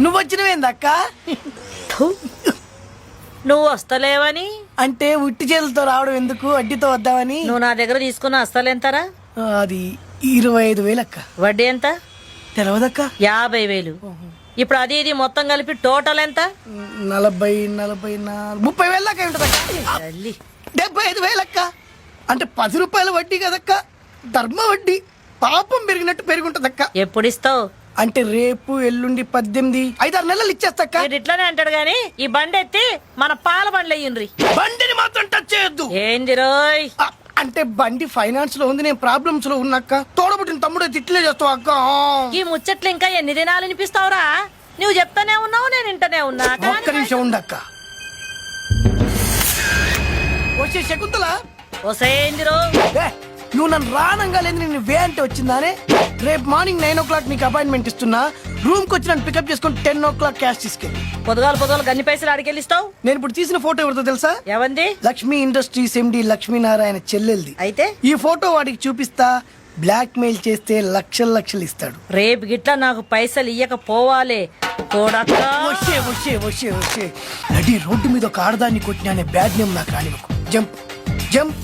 నువ్వు వచ్చినవేందక్క? నువ్వు వస్తలేవని అంటే ఉట్టి చేతులతో రావడం ఎందుకు, అడ్డితో వద్దామని. నువ్వు నా దగ్గర తీసుకున్న అస్తలెంతరా? అది 25,000 అక్క. వడ్డీ ఎంత? తెలవదక్క. 50,000. ఇప్పుడు అది ఇది మొత్తం కలిపి టోటల్ ఎంత? 40, 44, 30,000 దాకా ఉంటదక్క. 75,000 అక్క. అంటే 10 రూపాయల వడ్డీ కదక్క, ధర్మ వడ్డీ. పాపం పెరిగినట్టు పెరుగుంటదక్క. ఎప్పుడు ఇస్తావు? అంటే రేపు ఎల్లుండి 18, 5-6 నెలలు ఇచ్చేస్తాక్క. మీరు ఇట్లానే అంటాడు గాని ఈ బండి ఎత్తి మన పాల బండ్లు అయ్యిండ్రి. బండిని మాత్రం టచ్ చేయొద్దు. ఏంది రోయ్? అంటే బండి ఫైనాన్స్ లో ఉంది, నేను ప్రాబ్లమ్స్ లో ఉన్నాక తోడబుట్టిన తమ్ముడు తిట్లే చేస్తావు అక్క. ఈ ముచ్చట్లు ఇంకా ఎన్ని దినాలు వినిపిస్తావురా? నువ్వు చెప్తానే ఉన్నావు, నేను వింటనే ఉన్నా. ఒక్క నిమిషం ఉండక్క. వచ్చే శకుంతల, వసేందిరో నువ్వు నన్ను రానంగా లేదు, నేను వే అంటే వచ్చిందానే. రేపు మార్నింగ్ 9 o'clock నీకు అపాయింట్మెంట్ ఇస్తున్నా. రూమ్ కి వచ్చి నన్ను పికప్ చేసుకుని 10 o'clock క్యాష్ తీసుకెళ్ళి. పొద్దుగాలు గన్ని పైసలు అడికెళ్ళిస్తావు? నేను ఇప్పుడు తీసిన ఫోటో ఎవరితో తెలుసా? ఎవంది? లక్ష్మీ ఇండస్ట్రీస్ ఎండి లక్ష్మీనారాయణ చెల్లెల్ది. అయితే ఈ ఫోటో వాడికి చూపిస్తా, బ్లాక్ మెయిల్ చేస్తే లక్షలు ఇస్తాడు. రేపు గిట్లా నాకు పైసలు ఇయ్యకపోవాలే వచ్చే నడి రోడ్డు మీద ఒక ఆడదాన్ని కొట్టిన అనే బ్యాడ్ నేమ్ నాకు రానివ్వకు. Jump jump.